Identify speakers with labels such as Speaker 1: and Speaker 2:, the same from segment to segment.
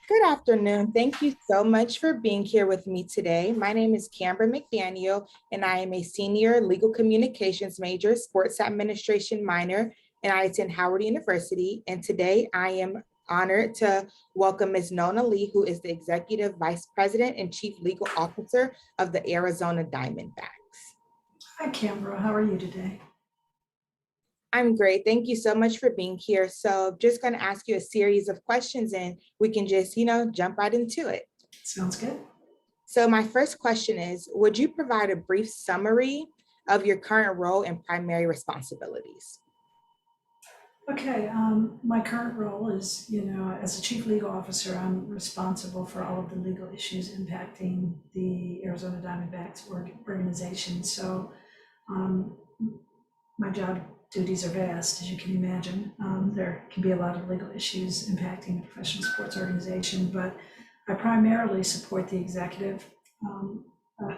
Speaker 1: Good afternoon. Thank you so much for being here with me today. My name is Camber McDaniel, and I am a senior legal communications major, sports administration minor, and I attend Howard University. And today I am honored to welcome Ms. Nona Lee, who is the Executive Vice President and Chief Legal Officer of the Arizona Diamondbacks.
Speaker 2: Hi, Canberra. How are you today?
Speaker 1: I'm great. Thank you so much for being here. So just going to ask you a series of questions and we can just, jump right into it.
Speaker 2: Sounds good.
Speaker 1: So my first question is, would you provide a brief summary of your current role and primary responsibilities?
Speaker 2: Okay, my current role is, as a chief legal officer, I'm responsible for all of the legal issues impacting the Arizona Diamondbacks organization. So um, my job duties are vast, as you can imagine. There can be a lot of legal issues impacting a professional sports organization, but I primarily support the executive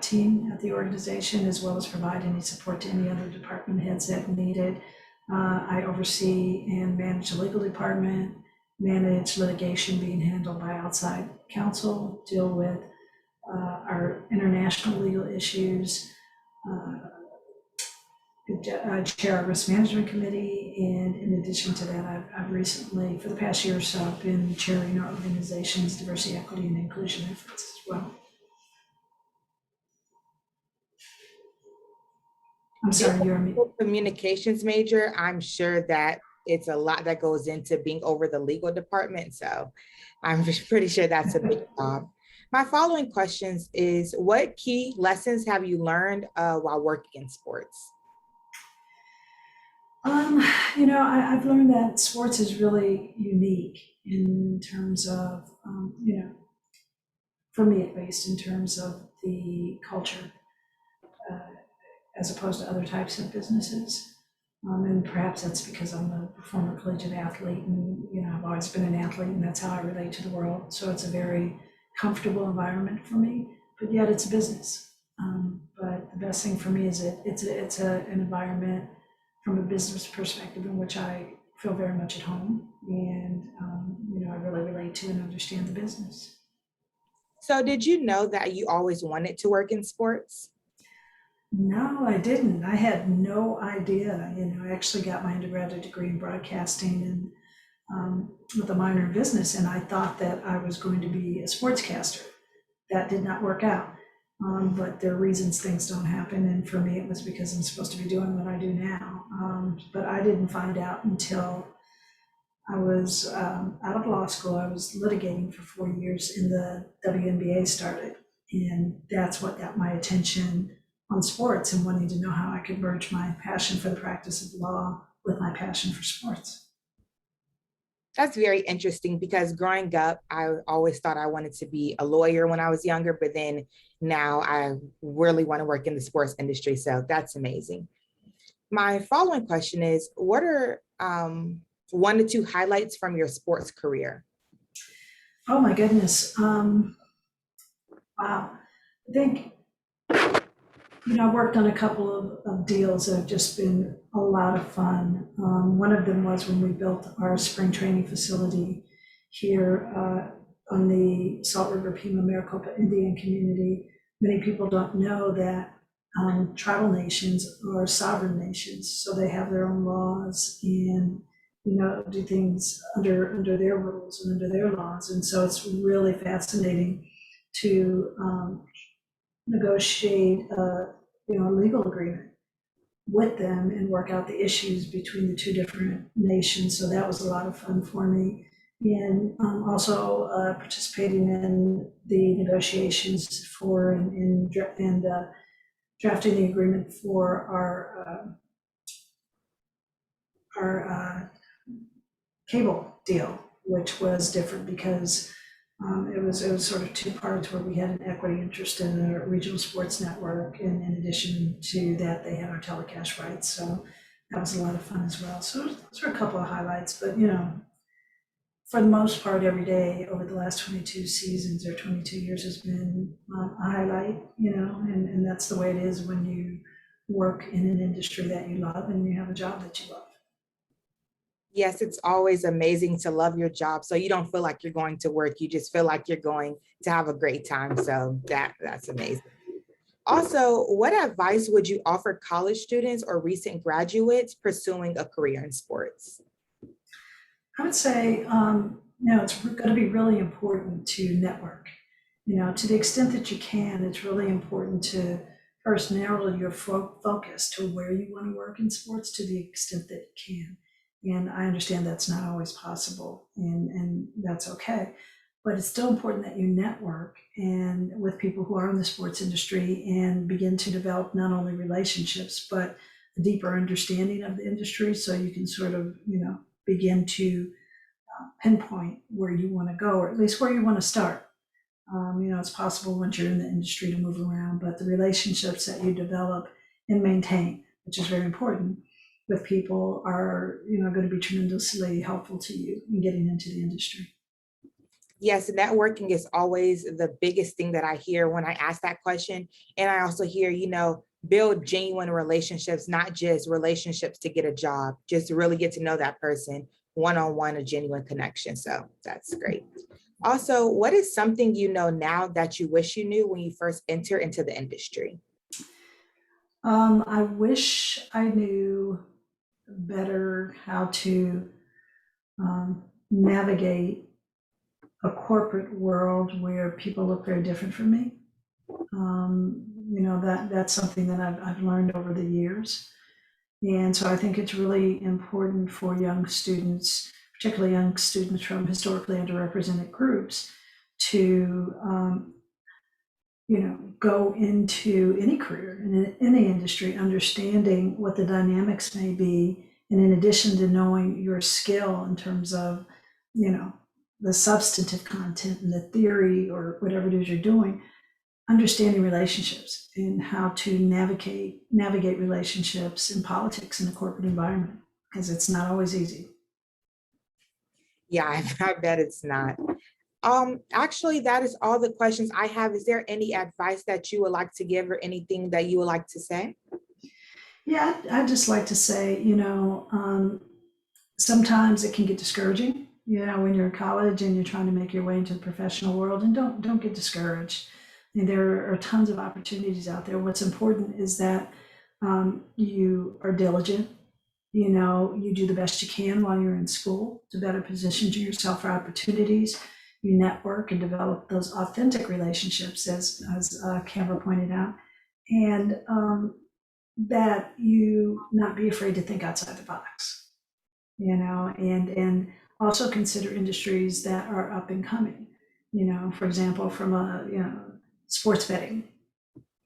Speaker 2: team at the organization, as well as provide any support to any other department heads that need it. I oversee and manage the legal department, manage litigation being handled by outside counsel, deal with our international legal issues. I chair our risk management committee, and in addition to that, I've recently, for the past year or so, been chairing our organization's diversity, equity, and inclusion efforts as well. I'm sorry, you're me.
Speaker 1: Communications major, I'm sure that it's a lot that goes into being over the legal department. So I'm pretty sure that's a big job. My following questions is, what key lessons have you learned while working in sports?
Speaker 2: I've learned that sports is really unique in terms of, for me at least, in terms of the culture, uh, as opposed to other types of businesses. And perhaps that's because I'm a former collegiate athlete, and I've always been an athlete, and that's how I relate to the world. So it's a very comfortable environment for me, but yet it's a business. But the best thing for me is an environment from a business perspective in which I feel very much at home, and I really relate to and understand the business.
Speaker 1: So did you know that you always wanted to work in sports?
Speaker 2: No, I didn't. I had no idea. I actually got my undergraduate degree in broadcasting and with a minor in business, and I thought that I was going to be a sportscaster. That did not work out. But there are reasons things don't happen, and for me, it was because I'm supposed to be doing what I do now. But I didn't find out until I was out of law school. I was litigating for 4 years, and the WNBA started, and that's what got my attention on sports and wanting to know how I could merge my passion for the practice of law with my passion for sports.
Speaker 1: That's very interesting because growing up, I always thought I wanted to be a lawyer when I was younger, but then now I really want to work in the sports industry. So that's amazing. My following question is, what are one to two highlights from your sports career?
Speaker 2: Oh my goodness. Wow. I think, I've worked on a couple of deals that have just been a lot of fun. One of them was when we built our spring training facility here on the Salt River Pima Maricopa Indian community. Many people don't know that tribal nations are sovereign nations, so they have their own laws and do things under their rules and under their laws. And so it's really fascinating to negotiate a legal agreement with them and work out the issues between the two different nations. So that was a lot of fun for me. And also participating in the negotiations for and drafting the agreement for our cable deal, which was different because it was sort of two parts where we had an equity interest in the regional sports network, and in addition to that, they had our telecast rights. So that was a lot of fun as well. So those are a couple of highlights, but for the most part, every day over the last 22 seasons or 22 years has been a highlight, and that's the way it is when you work in an industry that you love and you have a job that you love.
Speaker 1: Yes, it's always amazing to love your job. So you don't feel like you're going to work. You just feel like you're going to have a great time. So that's amazing. Also, what advice would you offer college students or recent graduates pursuing a career in sports?
Speaker 2: I would say, it's going to be really important to network. To the extent that you can, it's really important to first narrow your focus to where you want to work in sports to the extent that you can. And I understand that's not always possible, and that's okay. But it's still important that you network and with people who are in the sports industry and begin to develop not only relationships, but a deeper understanding of the industry so you can sort of, begin to pinpoint where you want to go, or at least where you want to start. It's possible once you're in the industry to move around, but the relationships that you develop and maintain, which is very important with people, are going to be tremendously helpful to you in getting into the industry.
Speaker 1: Yes, networking is always the biggest thing that I hear when I ask that question. And I also hear, build genuine relationships, not just relationships to get a job, just to really get to know that person one on one, a genuine connection. So that's great. Also, what is something you know now that you wish you knew when you first enter into the industry?
Speaker 2: I wish I knew better how to navigate a corporate world where people look very different from me. That's something that I've learned over the years. And so I think it's really important for young students, particularly young students from historically underrepresented groups, to go into any career in any industry, understanding what the dynamics may be, and in addition to knowing your skill in terms of, the substantive content and the theory or whatever it is you're doing, understanding relationships and how to navigate relationships in politics in a corporate environment, because it's not always easy.
Speaker 1: Yeah, I bet it's not. Actually, that is all the questions I have. Is there any advice that you would like to give or anything that you would like to say?
Speaker 2: Yeah, I'd just like to say, sometimes it can get discouraging, when you're in college and you're trying to make your way into the professional world, and don't get discouraged. I mean, there are tons of opportunities out there. What's important is that you are diligent. You do the best you can while you're in school to better position yourself for opportunities. You network and develop those authentic relationships, as Canberra pointed out, and that you not be afraid to think outside the box, and also consider industries that are up and coming. For example, from a sports betting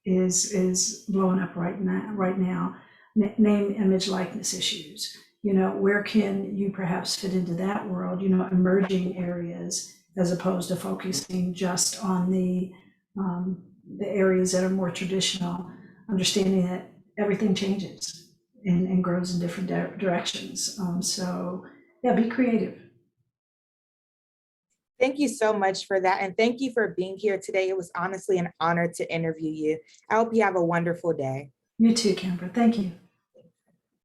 Speaker 2: is blowing up right now. Name, image, likeness issues. Where can you perhaps fit into that world? Emerging areas as opposed to focusing just on the areas that are more traditional. Understanding that everything changes and grows in different directions. So yeah, be creative.
Speaker 1: Thank you so much for that. And thank you for being here today. It was honestly an honor to interview you. I hope you have a wonderful day.
Speaker 2: You too, Canberra. Thank you.